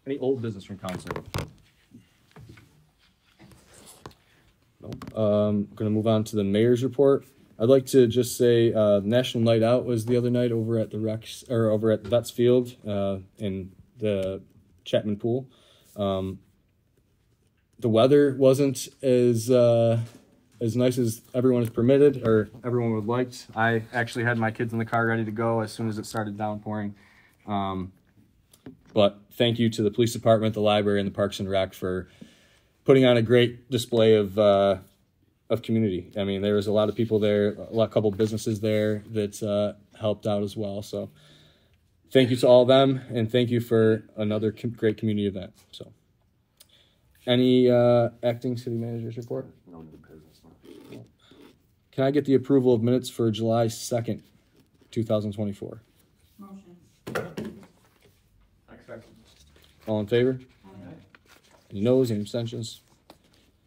Any old business from council? No. I'm going to move on to the mayor's report. I'd like to just say National Night Out was the other night over at the Rex, or over at Vets Field in the Chapman Pool. The weather wasn't as nice as everyone is permitted or everyone would like. I actually had my kids in the car ready to go as soon as it started downpouring. But thank you to the police department, the library, and the Parks and Rec for putting on a great display of community. I mean, there was a lot of people there, a couple businesses there that helped out as well. So thank you to all of them, and thank you for another great community event. So, any acting city manager's report? No new business. Can I get the approval of minutes for July 2nd, 2024? Motion. All in favor? Aye. Any noes, any abstentions?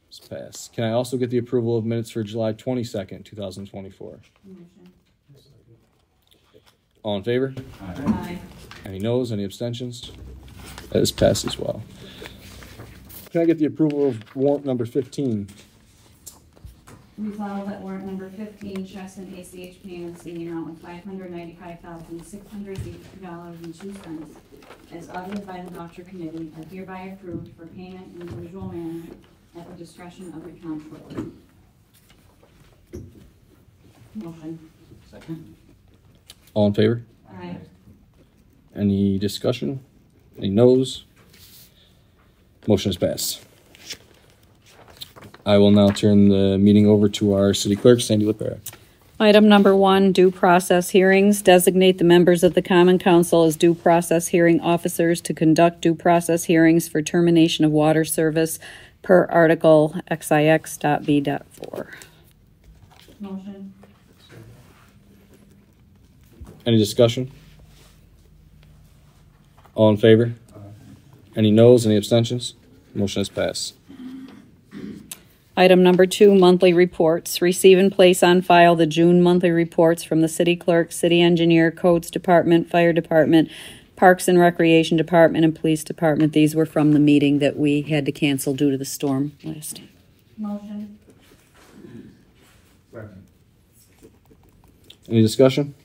It's passed. Can I also get the approval of minutes for July 22nd, 2024? Motion. All in favor? Aye. Any noes, any abstentions? That is passed as well. Can I get the approval of warrant number 15? Resolve that warrant number 15, checks and ACH payments in the amount of $595,682.02 as audited by the Voucher Committee are hereby approved for payment in the usual manner at the discretion of the comptroller. Motion. Second. All in favor? Aye. Any discussion? Any noes? Motion is passed. I will now turn the meeting over to our city clerk, Sandy LaPera. Item number 1, due process hearings. Designate the members of the Common Council as due process hearing officers to conduct due process hearings for termination of water service per Article XIX.B.4. Motion. Any discussion? All in favor? Any noes, any abstentions? Motion is passed. Item number 2, monthly reports. Receive and place on file the June monthly reports from the city clerk, city engineer, codes department, fire department, parks and recreation department, and police department. These were from the meeting that we had to cancel due to the storm last. Motion. Second. Any discussion?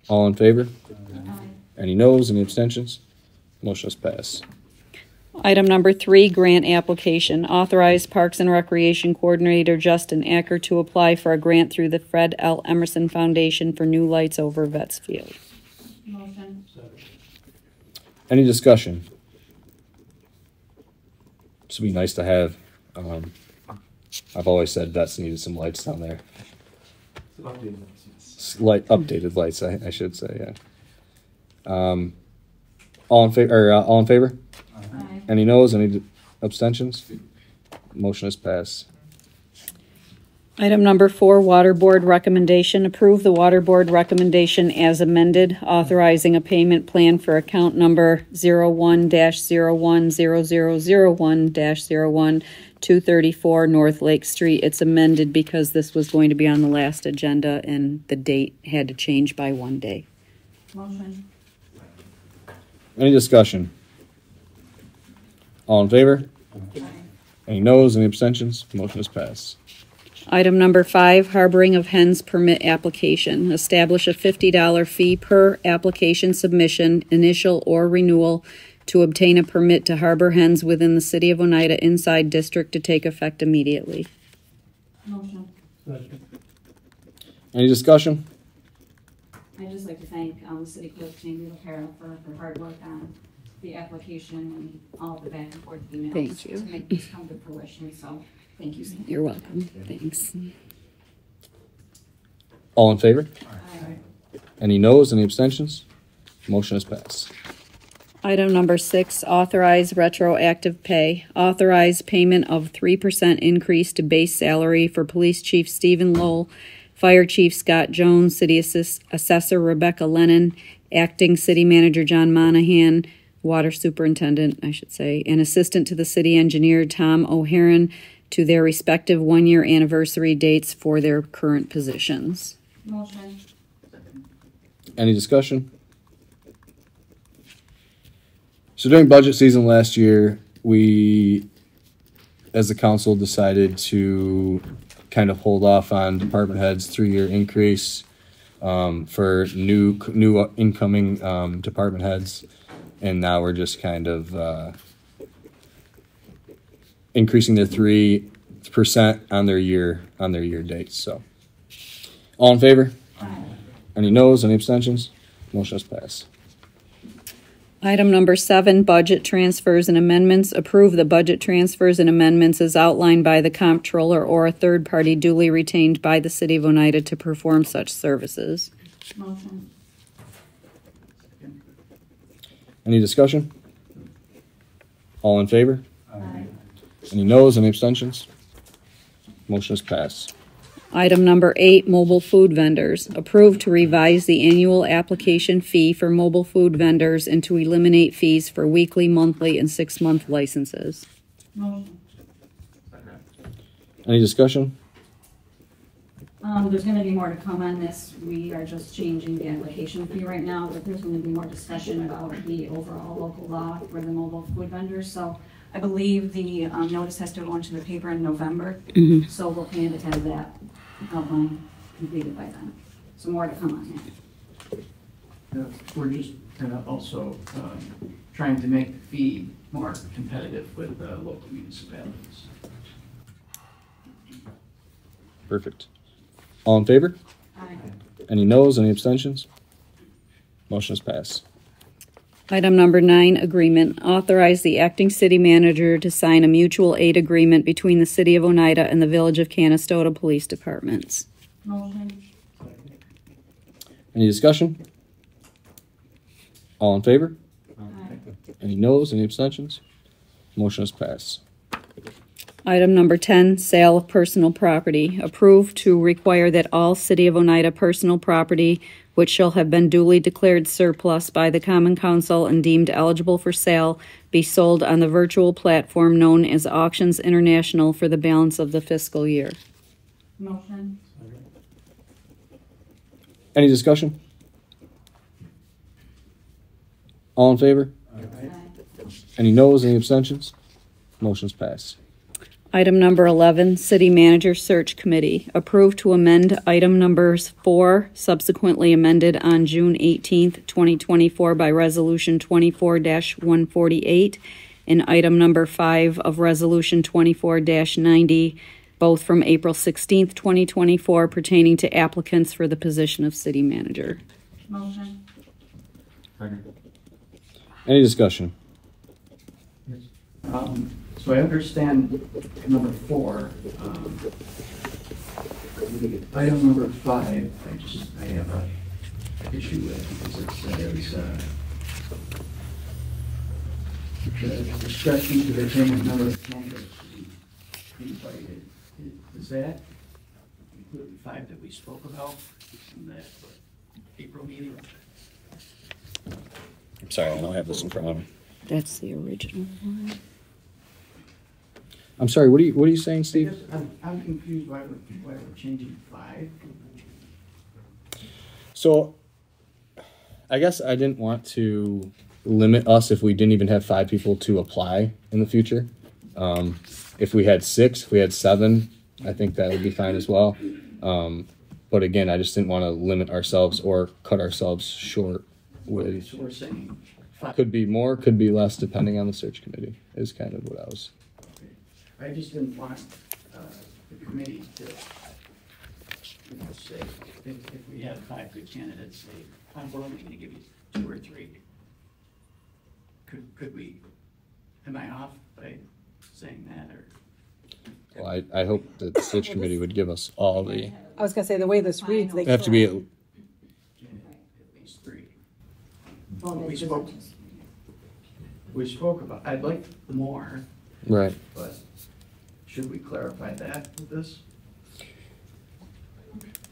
All in favor? Aye. Any noes, any abstentions? Motion is passed. Item number 3, grant application. Authorize Parks and Recreation Coordinator Justin Acker to apply for a grant through the Fred L. Emerson Foundation for new lights over Vets Field. Motion. Any discussion? This would be nice to have. I've always said Vets needed some lights down there. Updated lights, I should say, yeah. All in favor? All in favor? Aye. Any noes? Any abstentions? Motion is passed. Item number 4, Water Board recommendation. Approve the Water Board recommendation as amended, authorizing a payment plan for account number 01-01-0001-01-234 North Lake Street. It's amended because this was going to be on the last agenda and the date had to change by 1 day. Motion. Any discussion? All in favor? Aye. Any noes? Any abstentions? Motion is passed. Item number 5, harboring of hens permit application. Establish a $50 fee per application submission, initial or renewal, to obtain a permit to harbor hens within the City of Oneida Inside District to take effect immediately. Motion. Any discussion? I'd just like to thank the city clerk, Sandy LaPera, for her hard work on the application and all the back and forth emails. Thank you. To make this come to fruition, so thank you, Sandy. You're welcome. Thanks. All in favor? Aye. Any noes? Any abstentions? Motion is passed. Item number 6, authorize retroactive pay. Authorize payment of 3% increase to base salary for Police Chief Stephen Lowell, Fire Chief Scott Jones, City Assessor Rebecca Lennon, Acting City Manager John Monahan, Water Superintendent, I should say, and Assistant to the City Engineer Tom O'Haron to their respective 1-year anniversary dates for their current positions. So during budget season last year, we, as the council, decided to kind of hold off on department heads' 3-year increase for new incoming department heads, and now we're just kind of increasing their 3% on their year dates. So, all in favor? Aye. Any noes? Any abstentions? Motion is passed. Item number 7, budget transfers and amendments. Approve the budget transfers and amendments as outlined by the comptroller or a third party duly retained by the City of Oneida to perform such services. Motion. Any discussion? All in favor? Aye. Any noes? Any abstentions? Motion is passed. Item number 8, mobile food vendors. Approve to revise the annual application fee for mobile food vendors and to eliminate fees for weekly, monthly, and 6-month licenses. Motion. Any discussion? There's gonna be more to come on this. We are just changing the application fee right now, but there's gonna be more discussion about the overall local law for the mobile food vendors. So I believe the notice has to go into the paper in November. So we'll plan to have that outline completed by then. So more to come on that. We're just also trying to make the fee more competitive with local municipalities. Perfect. All in favor? Aye. Any noes? Any abstentions? Motion is passed. Item number 9, agreement. Authorize the acting city manager to sign a mutual aid agreement between the City of Oneida and the Village of Canastota Police Departments. Motion. Any discussion? All in favor? Aye. Any noes? Any abstentions? Motion is passed. Item number 10, sale of personal property. Approve to require that all City of Oneida personal property which shall have been duly declared surplus by the Common Council and deemed eligible for sale be sold on the virtual platform known as Auctions International for the balance of the fiscal year. Motion. Any discussion? All in favor? Aye. Any noes? Any abstentions? Motion's passed. Item number 11, City Manager Search Committee. Approve to amend item numbers 4, subsequently amended on June 18th, 2024 by Resolution 24-148, and item number 5 of Resolution 24-90, both from April 16th, 2024, pertaining to applicants for the position of City Manager. Motion. Any discussion? So I understand number 4. Item number 5, I have a issue with because it says the discretion to determine the number of candidates to be invited. Is that including 5 that we spoke about in that April meeting? I'm sorry, I don't have this in front of me. That's the original one. I'm sorry, what are you saying, Steve? I'm confused why we're changing 5. So, I guess I didn't want to limit us if we didn't even have 5 people to apply in the future. If we had 6, if we had 7, I think that would be fine as well. But again, I just didn't want to limit ourselves or cut ourselves short with. So we're saying 5. Could be more, could be less, depending on the search committee, is kind of what I was. I just didn't want the committee to say, if we had 5 good candidates, say, we're only going to give you 2 or 3. Could we, am I off by saying that? Or? Well, I hope that the search committee would give us all the. I was gonna say, the way this reads, they Have to be. At least 3. Well, We there's spoke. just- We spoke about, I'd like more, Right. but should we clarify that with this?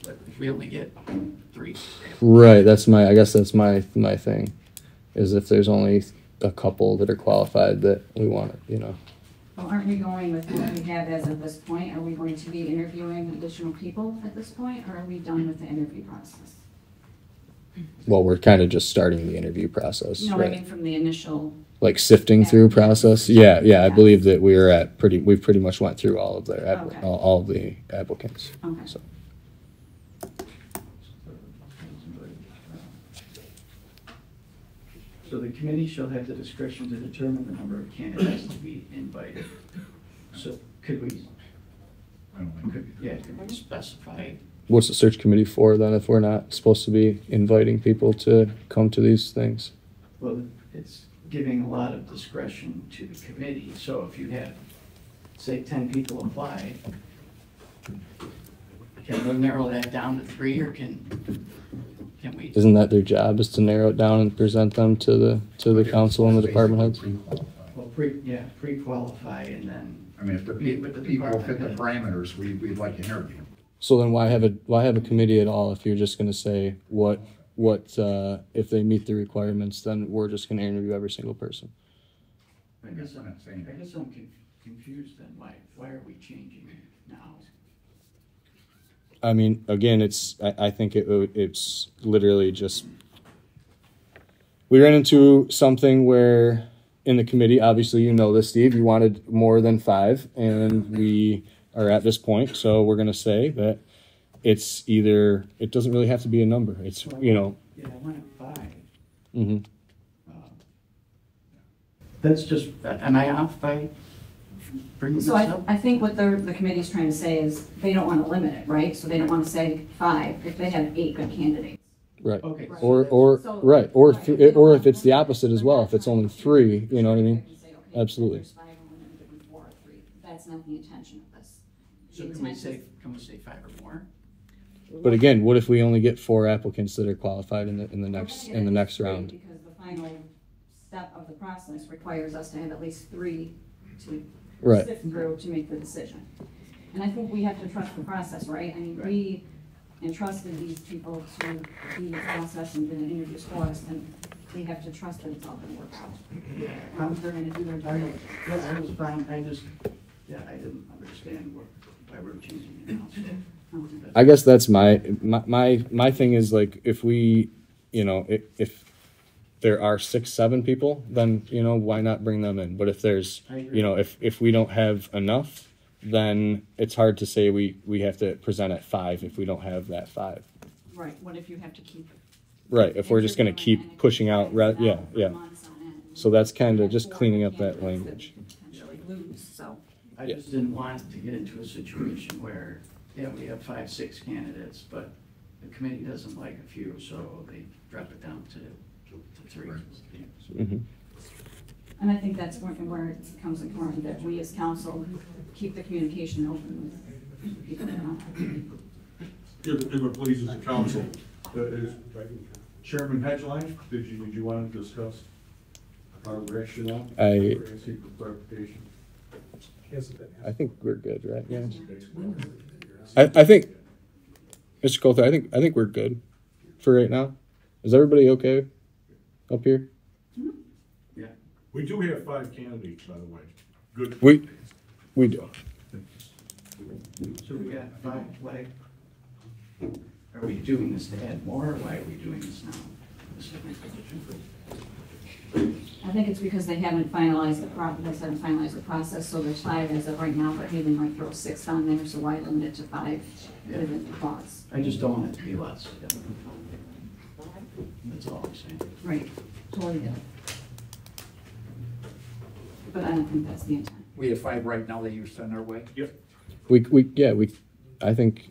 But if we only get 3. Right. That's my. I guess that's my thing, is if there's only a couple that are qualified that we want it. You know. Well, aren't we going with what we have as of this point? Are we going to be interviewing additional people at this point, or are we done with the interview process? Well, we're kind of just starting the interview process, No, I right? mean, from the initial, Like sifting through process. Yeah, I Yeah. believe that we've pretty much went through all of their Okay. all of the applicants. okay. So So the committee shall have the discretion to determine the number of candidates to be invited. So could we, could we specify? what's the search committee for then if we're not supposed to be inviting people to come to these things? Well, it's giving a lot of discretion to the committee. So if you have, say, 10 people apply, can we narrow that down to 3, or can we? Isn't that their job, is to narrow it down and present them to the council and the department heads? Well, pre-qualify and then. I mean, if the people fit the parameters, we'd like to interview them. So then why have a committee at all if you're just going to say what if they meet the requirements, then we're just going to interview every single person? I guess I'm confused then. Why are we changing it now? I mean, again, I think it's literally just, we ran into something where in the committee, obviously you know this, Steve, you wanted more than 5, and we are at this point, so we're going to say that it's either, it doesn't really have to be a number. It's, you know. Yeah, I went at 5. Mm-hmm. That's just, am I off by bringing this So up? I think what the committee's trying to say is they don't want to limit it, right? So they don't want to say 5 if they have 8 good candidates. Right. Okay. Or So- right. Or right, if, they don't or want- if it's the opposite as well. If it's only 3, you know what I mean? They can say, okay, Absolutely. There's 5, and we're going to give them 4 or 3. That's not the intention of this. So The can we intent say 5 or more? But again, what if we only get 4 applicants that are qualified in the next round? Because the final step of the process requires us to have at least 3 to Right. sift through to make the decision. And I think we have to trust the process, right? I mean, we entrusted these people to be the process and did an interviews for us, and we have to trust that it's all gonna work out. They're gonna do their due diligence. Yeah, I was fine, I didn't understand why we're changing it now. So I guess that's my thing is like if we, you know, if there are 6, 7 people, then you know why not bring them in? But if there's, you know, if we don't have enough, then it's hard to say we have to present at 5 if we don't have that 5. Right, what if you have to keep? Right. If we're just going to keep pushing out, yeah. months on end? So that's kind of And just 4 cleaning up that candidates we language. could potentially lose, so. I just didn't want to get into a situation where, yeah, we have 5, 6 candidates, but the committee doesn't like a few, so they drop it down to 3. Mm-hmm. And I think that's where it becomes important that we as council keep the communication open with people that are not. If it pleases the council, is Chairman Hedgeline, did you want to discuss our rationale? I Seek for clarification. think we're good, right? Yeah. I think, Mr. Coulter, I think we're good for right now. Is everybody okay up here? Yeah. We do have 5 candidates, by the way. Good. We do. So we got 5, why? Are we doing this to add more, or why are we doing this now? This is my question. I think it's because they haven't finalized the process, so there's 5 as of right now, but he might throw 6 on there, so why limit it to 5 within the clause? I just don't want it to be less. That's all I'm saying. Right, totally get it. But I don't think that's the intent. We have 5 right now that you send our way. Yep. I think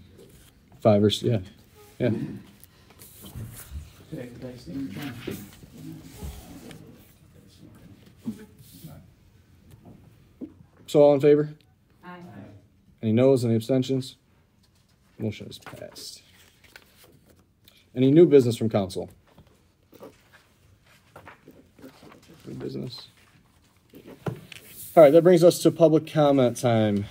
5 or yeah. Okay, that's the intent. So all in favor? Aye. Any noes? Any abstentions? Motion is passed. Any new business from council? New business. All right, that brings us to public comment time.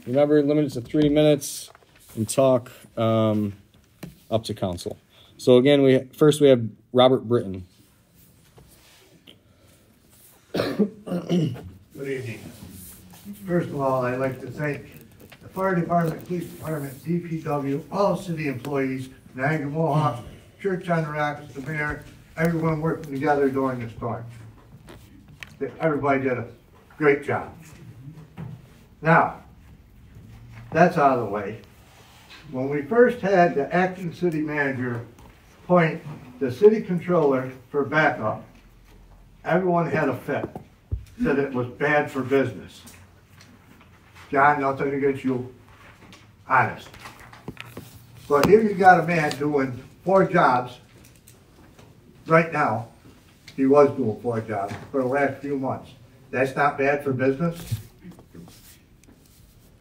Remember, limit it to 3 minutes and talk up to council. So again, we have Robert Briton. Good evening. First of all, I'd like to thank the fire department, police department, DPW, all city employees, Niagara Mohawk, church on the rocks, the mayor, everyone working together during the storm. Everybody did a great job. Now, that's out of the way. When we first had the acting city manager appoint the city controller for backup, everyone had a fit, said it was bad for business. John, nothing against you, honest. But here you got a man doing 4 jobs right now. He was doing 4 jobs for the last few months. That's not bad for business?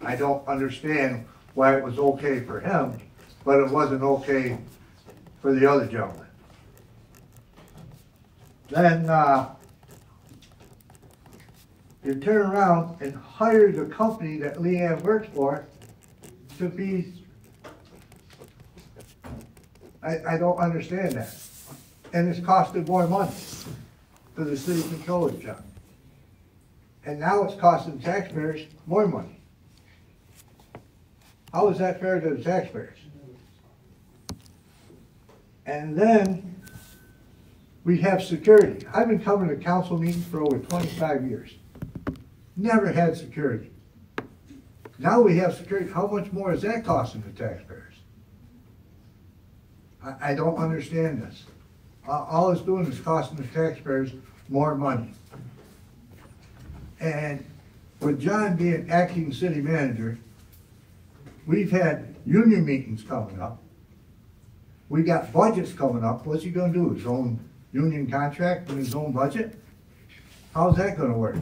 I don't understand why it was okay for him, but it wasn't okay for the other gentleman. Then you turn around and hire the company that Leanne works for to be, I don't understand that. And it's costed more money for the city controller's job. And now it's costing taxpayers more money. How is that fair to the taxpayers? And then we have security. I've been coming to council meetings for over 25 years. Never had security. Now we have security. How much more is that costing the taxpayers? I don't understand this. All it's doing is costing the taxpayers more money. And with John being acting city manager, we've had union meetings coming up. We got budgets coming up. What's he gonna do? His own union contract and his own budget? How's that gonna work?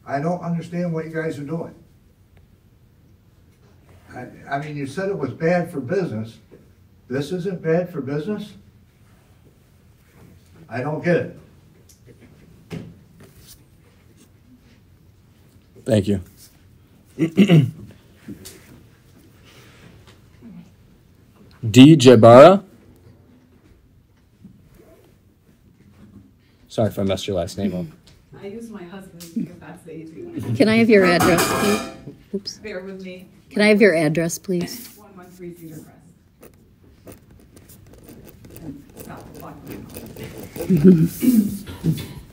I don't understand what you guys are doing. I mean, you said it was bad for business. This isn't bad for business? I don't get it. Thank you. D. Jabara. Sorry if I messed your last name up. I use my husband's because that's the easy one. Can I have your address, please? Oops. Bear with me. Can I have your address, please? 113 Cedar Crest. Stop the clock.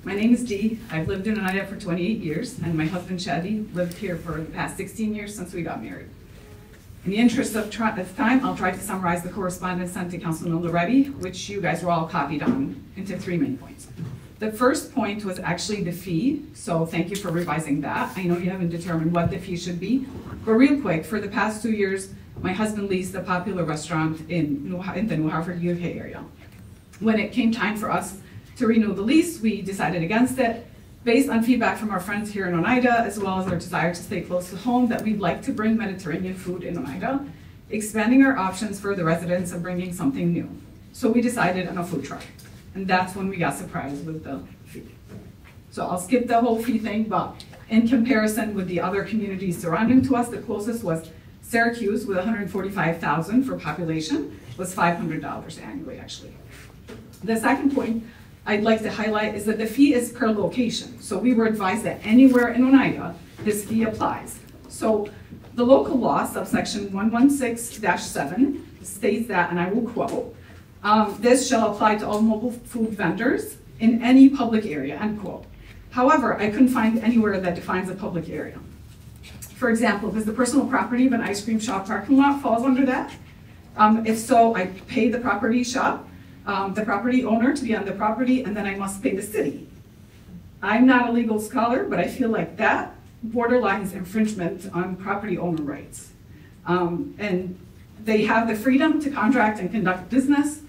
My name is Dee. I've lived in Oneida for 28 years, and my husband Shadi lived here for the past 16 years since we got married. In the interest of time, I'll try to summarize the correspondence sent to Councilman Loretti, which you guys were all copied on, into 3 main points. The first point was actually the fee, so thank you for revising that. I know you haven't determined what the fee should be, but real quick, for the past 2 years, my husband leased a popular restaurant in the New Hartford, UK area. When it came time for us to renew the lease, we decided against it, based on feedback from our friends here in Oneida, as well as our desire to stay close to home, that we'd like to bring Mediterranean food in Oneida, expanding our options for the residents and bringing something new. So we decided on a food truck. And that's when we got surprised with the fee. So I'll skip the whole fee thing, but in comparison with the other communities surrounding to us, the closest was Syracuse with 145,000 for population, was $500 annually actually. The second point I'd like to highlight is that the fee is per location. So we were advised that anywhere in Oneida, this fee applies. So the local law, subsection 116-7, states that, and I will quote, this shall apply to all mobile food vendors in any public area, end quote. However, I couldn't find anywhere that defines a public area. For example, does the personal property of an ice cream shop parking lot falls under that? If so, I pay the property shop, the property owner to be on the property, and then I must pay the city. I'm not a legal scholar, but I feel like that borderlines infringement on property owner rights. And they have the freedom to contract and conduct business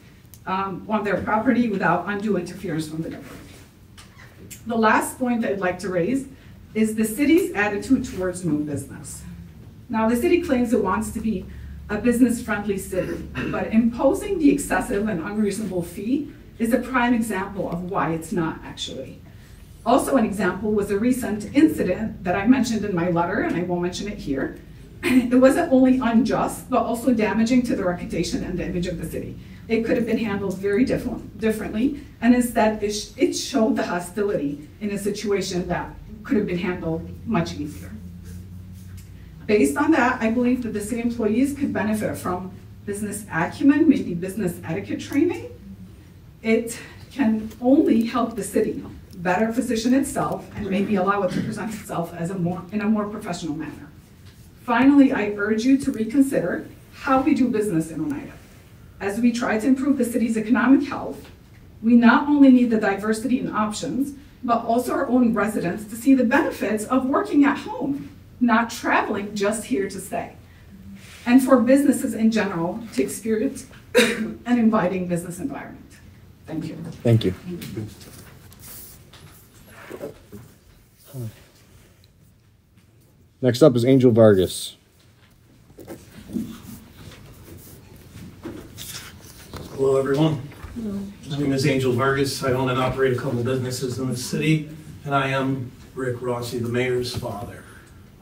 on their property without undue interference from the government. The last point I'd like to raise is the city's attitude towards new business. Now, the city claims it wants to be a business-friendly city, but imposing the excessive and unreasonable fee is a prime example of why it's not actually. Also an example was a recent incident that I mentioned in my letter, and I won't mention it here. It wasn't only unjust, but also damaging to the reputation and the image of the city. It could have been handled very differently, and instead it showed the hostility in a situation that could have been handled much easier. Based on that, I believe that the city employees could benefit from business acumen, maybe business etiquette training, it can only help the city better position itself and maybe allow it to present itself as in a more professional manner. Finally, I urge you to reconsider how we do business in Oneida. As we try to improve the city's economic health, we not only need the diversity in options, but also our own residents to see the benefits of working at home, not traveling just here to stay. And for businesses in general to experience an inviting business environment. Thank you. Thank you. Next up is Angel Vargas. Hello, everyone. My name is Angel Vargas. I own and operate a couple businesses in the city, and I am Rick Rossi, the mayor's father.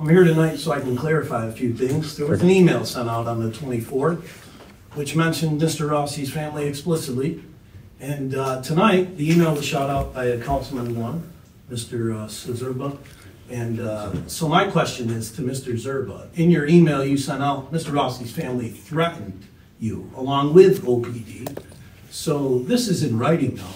I'm here tonight so I can clarify a few things. There was an email sent out on the 24th, which mentioned Mr. Rossi's family explicitly. And tonight, the email was shot out by a councilman one, Mr. Szczerba. And so my question is to Mr. Szczerba. In your email you sent out, Mr. Rossi's family threatened you, along with OPD. So this is in writing now.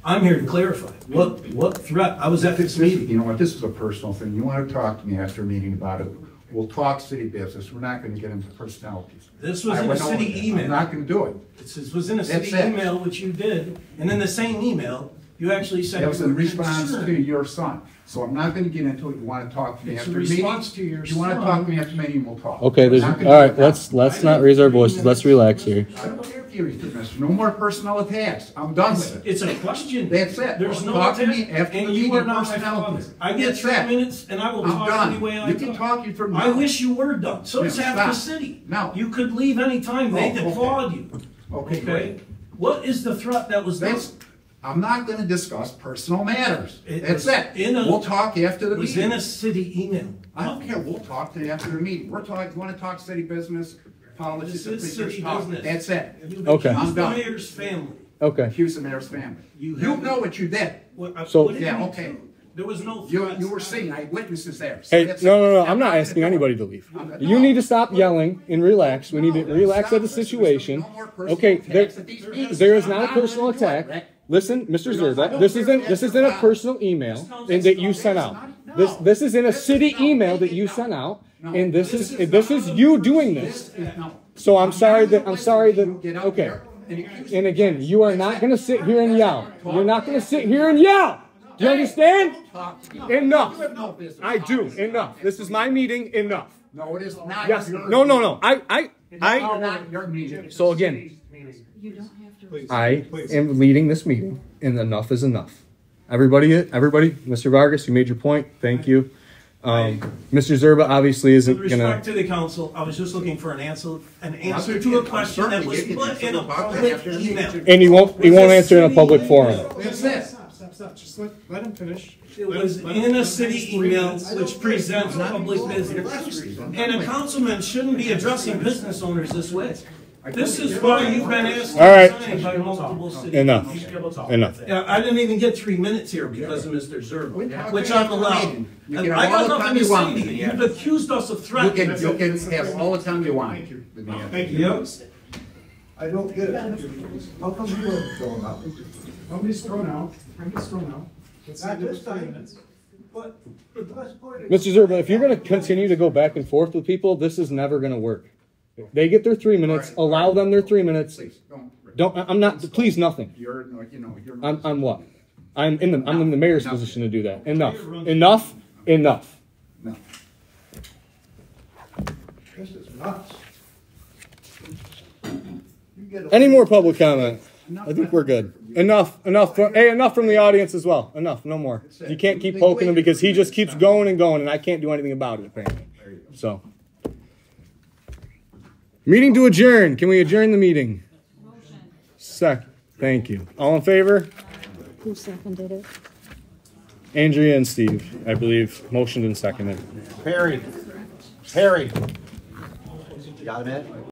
I'm here to clarify. What threat? I was at this meeting. You know what, this is a personal thing. You want to talk to me after a meeting about it, we'll talk city business. We're not going to get into personalities. This was in a city email. I'm not going to do it. This was in a city email, which you did. And in the same email, you actually said... That was in response to your son. So I'm not going to get into it. You want to talk to me after a meeting? You want to talk to me after a meeting, we'll talk. Okay, all right, let's not raise our voices. Let's relax here. I don't care if you read it, mister. No more personal attacks. I'm done with it. It's a question. That's it. There's no talk to attack, me after and the you meeting. are not my father. I get 3 minutes, and I will talk any way I You can talk you from now. I wish you were done. So it's half the city. No. You could leave any time. They applaud you. Okay, great. What is the threat that was done? I'm not going to discuss personal matters. That's it. We'll talk after the meeting. It was in a city email. I don't care. We'll talk to you after the meeting. We're talking. You want to talk city business, politics, this is city business. That's it. Okay. I'm done. The mayor's family. Okay. Accuse the mayor's family. You know what you did. So yeah, okay. There was no threats. You were seeing eyewitnesses there. So hey, no. I'm not asking anybody to leave. You need to stop yelling and relax. We need to relax at the situation. Okay, there is not a personal attack. Listen, Mr. Szczerba, this isn't a personal email that you sent out. This is in a city email that you sent out, and this is you doing this. So I'm sorry that okay. And again, you are not going to sit here and yell. You're not going to sit here and yell. Do you understand? Enough. I do. Enough. This is my meeting. Enough. No, it is not. Yes. No. I. So again. I am leading this meeting, and enough is enough. Everybody, Mr. Vargas, you made your point. Thank you. Mr. Szczerba obviously isn't going to... With respect to the council, I was just looking for an answer to a question that was put in a public email. And he won't answer in a public forum. Stop. Just let him finish. It was in a city email which presents public business. And a councilman shouldn't be addressing business owners this way. This is why you've been asked to sign by multiple cities. Enough. Yeah, I didn't even get 3 minutes here because of Mr. Szczerba, which I'm allowed. I got nothing to say to you. You've accused us of threatening. You can have all the time you want. Thank you. Yep. I don't get it. How come you are throwing out? Nobody's thrown out. It's not just 3 minutes. But Mr. Szczerba, if you're going to continue to go back and forth with people, this is never going to work. They get their 3 minutes. Allow them their 3 minutes. Please, don't. I'm not. Please, nothing. You're. I'm what? I'm in the mayor's position to do that. Enough. No. This is nuts. Any more public comment? I think we're good. Enough from the audience as well. Enough. No more. You can't keep poking him because he just keeps going, and I can't do anything about it apparently. So. Meeting to adjourn. Can we adjourn the meeting? Second. Thank you. All in favor? Who seconded it? Andrea and Steve, I believe, motioned and seconded. Perry. You got it, man?